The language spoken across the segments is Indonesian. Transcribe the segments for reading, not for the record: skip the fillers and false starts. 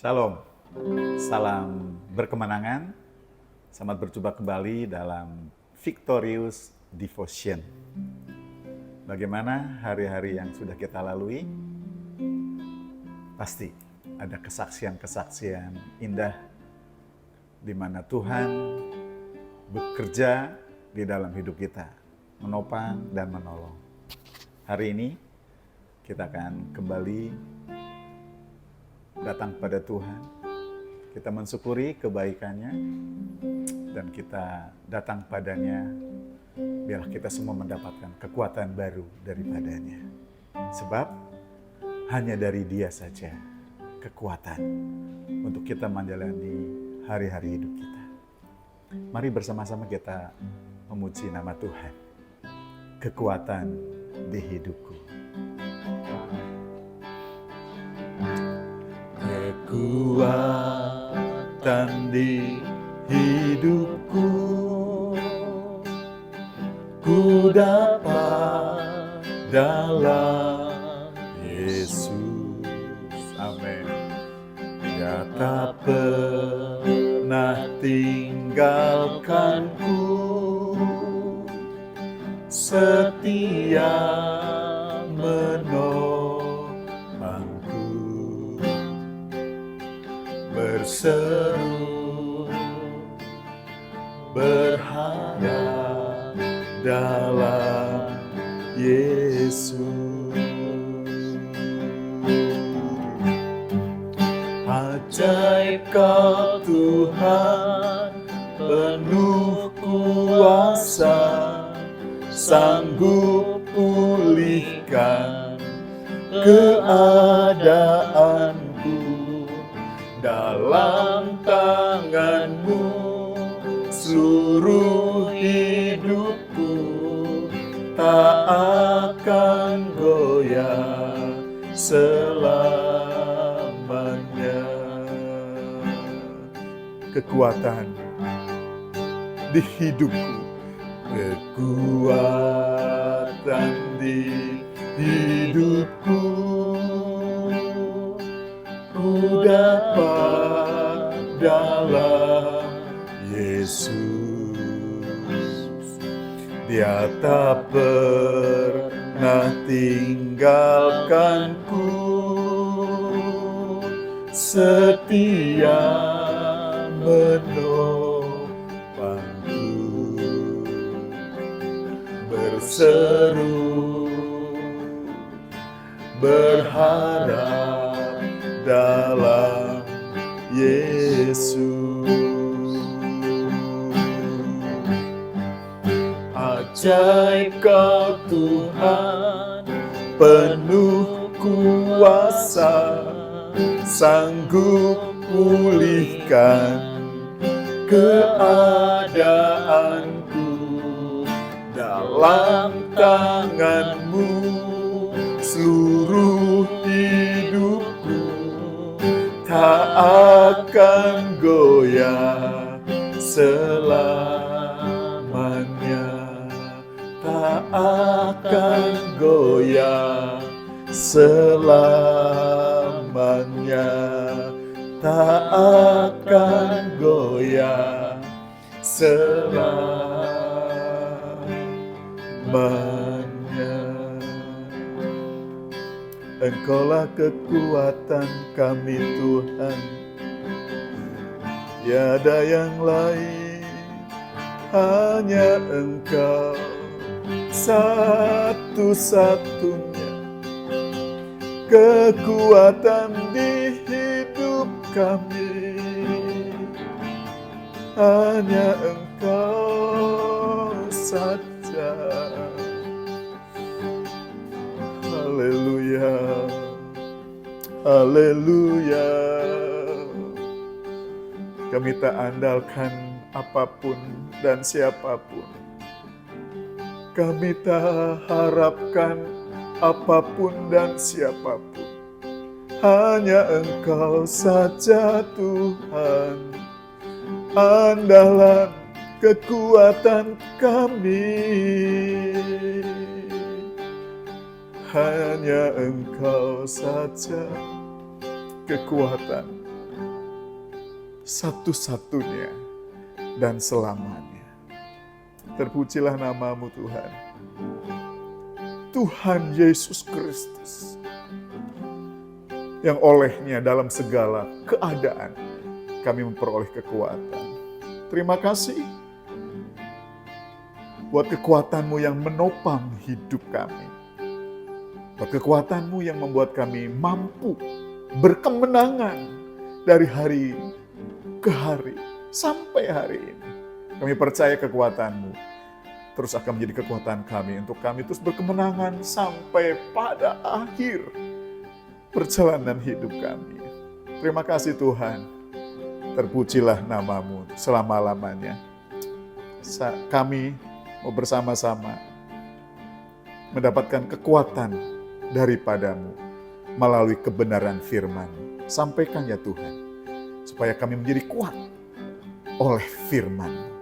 Shalom, salam berkemenangan, selamat berjumpa kembali dalam Victorious Devotion. Bagaimana hari-hari yang sudah kita lalui? Pasti ada kesaksian-kesaksian indah di mana Tuhan bekerja di dalam hidup kita, menopang dan menolong. Hari ini kita akan kembali datang pada Tuhan, kita mensyukuri kebaikannya, dan kita datang padanya, biarlah kita semua mendapatkan kekuatan baru daripadanya. Sebab hanya dari Dia saja kekuatan untuk kita menjalani hari-hari hidup kita. Mari bersama-sama kita memuji nama Tuhan. Kekuatan di hidupku. Kekuatan di hidupku, ku dapat dalam Yesus. Amin. Dia tak pernah tinggalkanku, setia menopangku, berseru berharap dalam Yesus. Ajaib Kau Tuhan, penuh kuasa, sanggup pulihkan keadaanku. Dalam tangan-Mu seluruh hidupku tak akan goyah selamanya. Kekuatan di hidupku, kekuatan di hidupku, ku dapat dalam Yesus. Dia tak pernah tinggalkanku, setia menopangku, berseru berharap dalam Yesus. Ajaib Kau Tuhan, penuh kuasa, sanggup pulihkan keadaanku. Dalam tangan-Mu seluruh hidupku tak akan goyah selamanya, tak akan goyah selamanya, tak akan goyah selamanya. Engkaulah kekuatan kami Tuhan, tiada yang lain, hanya Engkau satu-satunya kekuatan di hidup kami, hanya Engkau saja. Haleluya, haleluya. Kami tak andalkan apapun dan siapapun. Kami tak harapkan apapun dan siapapun. Hanya Engkau saja Tuhan, andalan kekuatan kami. Hanya Engkau saja kekuatan satu-satunya dan selamanya. Terpujilah nama-Mu Tuhan. Tuhan Yesus Kristus, yang olehnya dalam segala keadaan kami memperoleh kekuatan. Terima kasih buat kekuatan-Mu yang menopang hidup kami. Buat kekuatan-Mu yang membuat kami mampu berkemenangan dari hari ke hari sampai hari ini. Kami percaya kekuatan-Mu terus akan menjadi kekuatan kami untuk kami terus berkemenangan sampai pada akhir perjalanan hidup kami. Terima kasih Tuhan. Terpujilah nama-Mu selama-lamanya. Kami mau bersama-sama mendapatkan kekuatan daripada-Mu melalui kebenaran firman-Mu. Sampaikan ya Tuhan, supaya kami menjadi kuat oleh firman-Mu.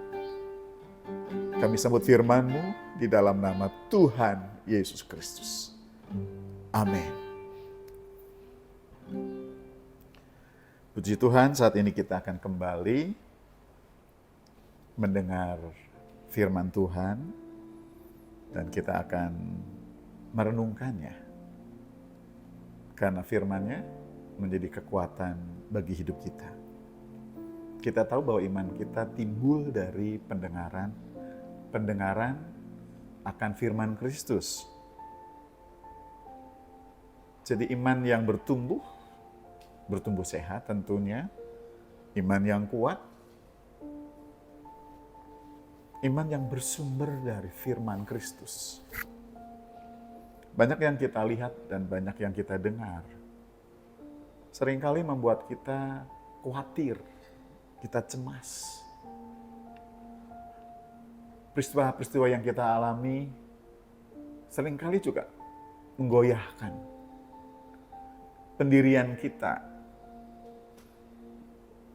Kami sambut firman-Mu di dalam nama Tuhan Yesus Kristus. Amin. Puji Tuhan, saat ini kita akan kembali mendengar firman Tuhan dan kita akan merenungkannya. Karena firman-Nya menjadi kekuatan bagi hidup kita. Kita tahu bahwa iman kita timbul dari pendengaran akan firman Kristus. Jadi iman yang bertumbuh sehat tentunya, iman yang kuat, iman yang bersumber dari firman Kristus. Banyak yang kita lihat dan banyak yang kita dengar, seringkali membuat kita khawatir, kita cemas. Peristiwa-peristiwa yang kita alami seringkali juga menggoyahkan pendirian kita,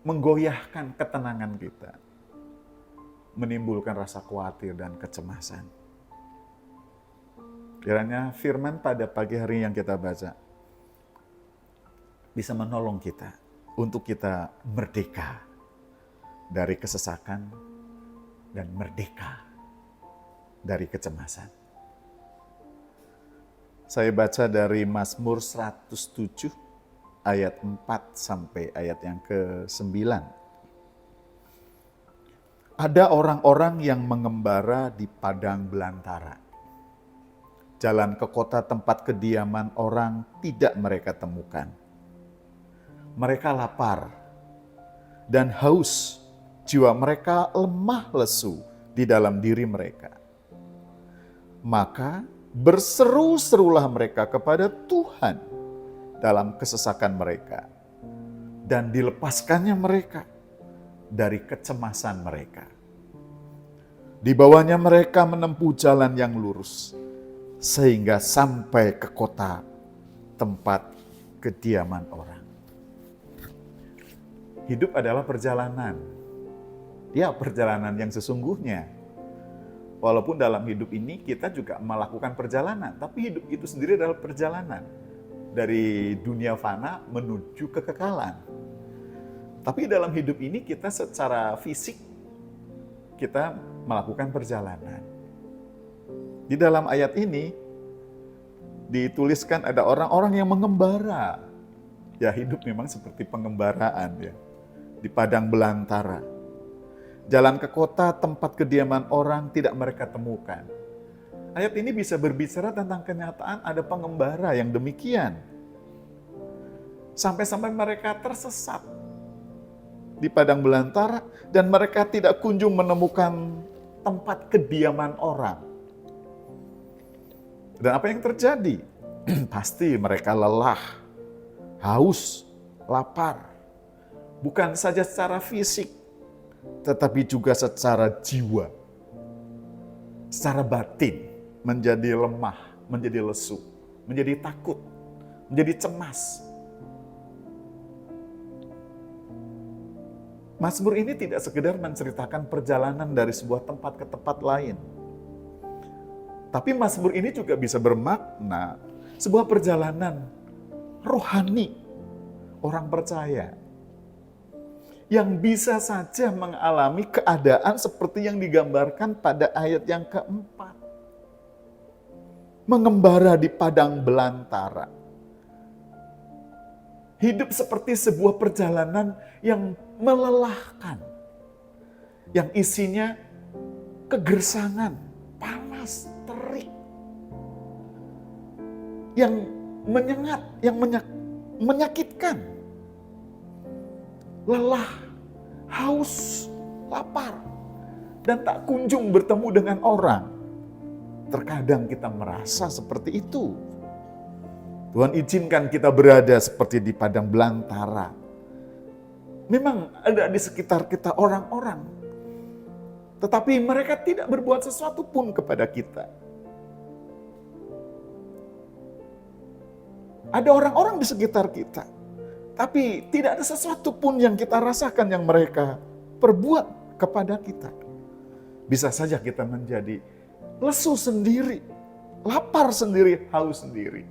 menggoyahkan ketenangan kita, menimbulkan rasa khawatir dan kecemasan. Kiranya firman pada pagi hari yang kita baca bisa menolong kita untuk kita merdeka dari kesesakan dan merdeka dari kecemasan. Saya baca dari Mazmur 107 ayat 4 sampai ayat yang ke-9. Ada orang-orang yang mengembara di padang belantara. Jalan ke kota tempat kediaman orang tidak mereka temukan. Mereka lapar dan haus, jiwa mereka lemah lesu di dalam diri mereka. Maka berseru-serulah mereka kepada Tuhan dalam kesesakan mereka, dan dilepaskannya mereka dari kecemasan mereka. Dibawanya mereka menempuh jalan yang lurus, sehingga sampai ke kota tempat kediaman orang. Hidup adalah perjalanan. Ya, perjalanan yang sesungguhnya. Walaupun dalam hidup ini kita juga melakukan perjalanan, tapi hidup itu sendiri adalah perjalanan. Dari dunia fana menuju kekekalan. Tapi dalam hidup ini kita secara fisik, kita melakukan perjalanan. Di dalam ayat ini, dituliskan ada orang-orang yang mengembara. Ya, hidup memang seperti pengembaraan ya, di padang belantara. Jalan ke kota tempat kediaman orang tidak mereka temukan. Ayat ini bisa berbicara tentang kenyataan ada pengembara yang demikian. Sampai-sampai mereka tersesat di padang belantara dan mereka tidak kunjung menemukan tempat kediaman orang. Dan apa yang terjadi? Pasti mereka lelah, haus, lapar. Bukan saja secara fisik, tetapi juga secara jiwa, secara batin, menjadi lemah, menjadi lesu, menjadi takut, menjadi cemas. Mazmur ini tidak sekedar menceritakan perjalanan dari sebuah tempat ke tempat lain. Tapi Mazmur ini juga bisa bermakna sebuah perjalanan rohani orang percaya yang bisa saja mengalami keadaan seperti yang digambarkan pada ayat yang keempat. Mengembara di padang belantara. Hidup seperti sebuah perjalanan yang melelahkan. Yang isinya kegersangan, panas, terik. Yang menyengat, yang menyakitkan. Lelah, haus, lapar. Dan tak kunjung bertemu dengan orang. Terkadang kita merasa seperti itu. Tuhan izinkan kita berada seperti di padang belantara. Memang ada di sekitar kita orang-orang. Tetapi mereka tidak berbuat sesuatu pun kepada kita. Ada orang-orang di sekitar kita. Tapi tidak ada sesuatu pun yang kita rasakan yang mereka perbuat kepada kita. Bisa saja kita menjadi lesu sendiri, lapar sendiri, haus sendiri.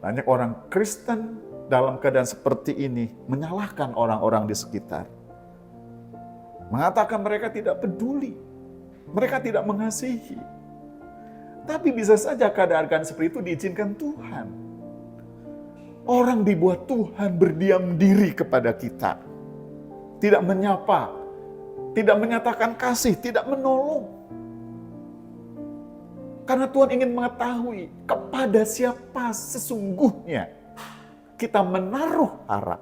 Banyak orang Kristen dalam keadaan seperti ini menyalahkan orang-orang di sekitar. Mengatakan mereka tidak peduli, mereka tidak mengasihi. Tapi bisa saja keadaan seperti itu diizinkan Tuhan. Orang dibuat Tuhan berdiam diri kepada kita. Tidak menyapa, tidak menyatakan kasih, tidak menolong. Karena Tuhan ingin mengetahui kepada siapa sesungguhnya kita menaruh harap.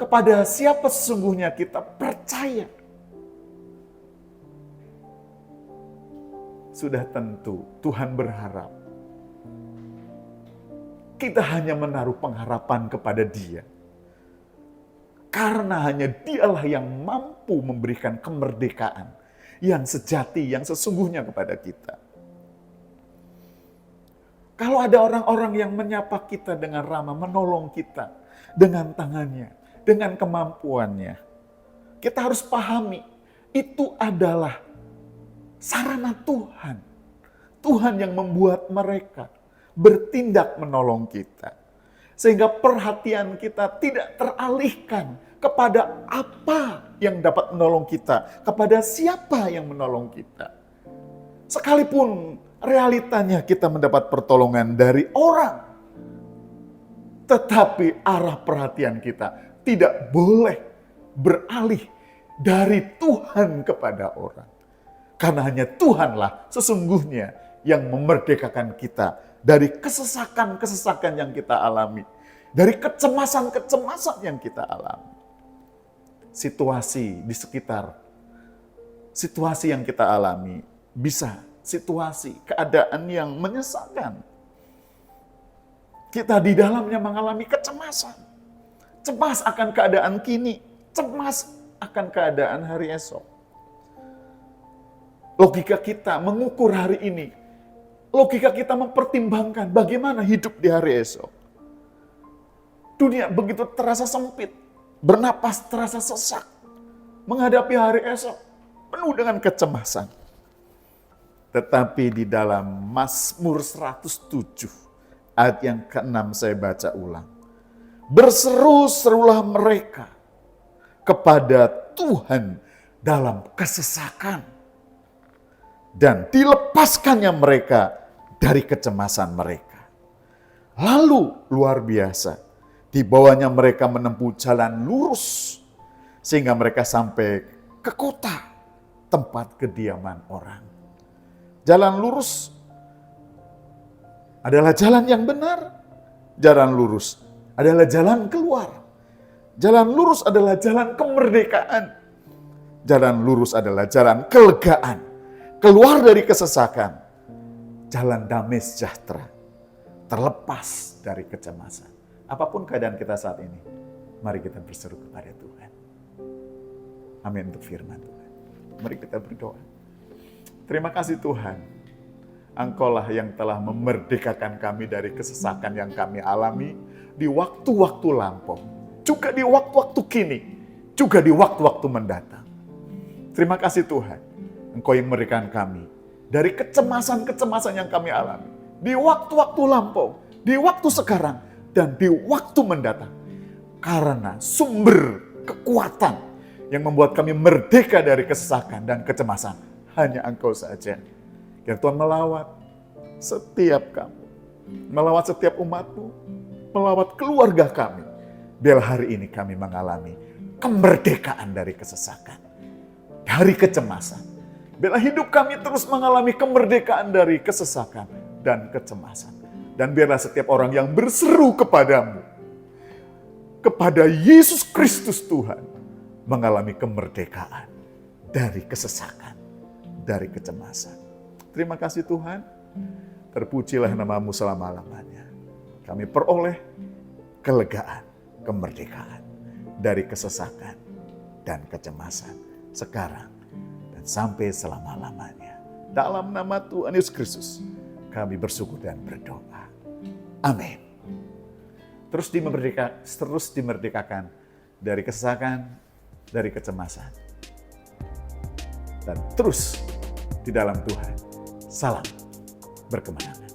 Kepada siapa sesungguhnya kita percaya. Sudah tentu Tuhan berharap kita hanya menaruh pengharapan kepada Dia. Karena hanya Dialah yang mampu memberikan kemerdekaan yang sejati, yang sesungguhnya kepada kita. Kalau ada orang-orang yang menyapa kita dengan ramah, menolong kita dengan tangannya, dengan kemampuannya, kita harus pahami, itu adalah sarana Tuhan. Tuhan yang membuat mereka bertindak menolong kita. Sehingga perhatian kita tidak teralihkan kepada apa yang dapat menolong kita, kepada siapa yang menolong kita. Sekalipun realitanya kita mendapat pertolongan dari orang, tetapi arah perhatian kita tidak boleh beralih dari Tuhan kepada orang. Karena hanya Tuhanlah sesungguhnya yang memerdekakan kita dari kesesakan-kesesakan yang kita alami, dari kecemasan-kecemasan yang kita alami. Situasi di sekitar, situasi yang kita alami, bisa situasi, keadaan yang menyesalkan. Kita di dalamnya mengalami kecemasan. Cemas akan keadaan kini, cemas akan keadaan hari esok. Logika kita mengukur hari ini, logika kita mempertimbangkan bagaimana hidup di hari esok. Dunia begitu terasa sempit, bernapas terasa sesak, menghadapi hari esok penuh dengan kecemasan. Tetapi di dalam Mazmur 107 ayat yang ke-6 saya baca ulang. Berseru-serulah mereka kepada Tuhan dalam kesesakan dan dilepaskannya mereka dari kecemasan mereka. Lalu luar biasa, dibawanya mereka menempuh jalan lurus sehingga mereka sampai ke kota, tempat kediaman orang. Jalan lurus adalah jalan yang benar. Jalan lurus adalah jalan keluar. Jalan lurus adalah jalan kemerdekaan. Jalan lurus adalah jalan kelegaan. Keluar dari kesesakan. Jalan damai sejahtera. Terlepas dari kecemasan. Apapun keadaan kita saat ini, mari kita berseru kepada Tuhan. Amin untuk firman Tuhan. Mari kita berdoa. Terima kasih Tuhan. Engkaulah yang telah memerdekakan kami dari kesesakan yang kami alami di waktu-waktu lampau. Juga di waktu-waktu kini. Juga di waktu-waktu mendatang. Terima kasih Tuhan. Engkau yang memberikan kami dari kecemasan-kecemasan yang kami alami. Di waktu-waktu lampau. Di waktu sekarang. Dan di waktu mendatang. Karena sumber kekuatan yang membuat kami merdeka dari kesesakan dan kecemasan hanya Engkau saja. Biar Tuhan melawat setiap kami, melawat setiap umat-Mu, melawat keluarga kami. Biar hari ini kami mengalami kemerdekaan dari kesesakan, dari kecemasan. Biarlah hidup kami terus mengalami kemerdekaan dari kesesakan dan kecemasan. Dan biarlah setiap orang yang berseru kepadamu, kepada Yesus Kristus Tuhan, mengalami kemerdekaan dari kesesakan, dari kecemasan. Terima kasih Tuhan, terpujilah nama-Mu selama-lamanya. Kami peroleh kelegaan, kemerdekaan dari kesesakan dan kecemasan sekarang dan sampai selama-lamanya. Dalam nama Tuhan Yesus Kristus, kami bersyukur dan berdoa. Amin. Terus dimerdekakan dari kesesakan, dari kecemasan. Dan terus di dalam Tuhan. Salam berkemenangan.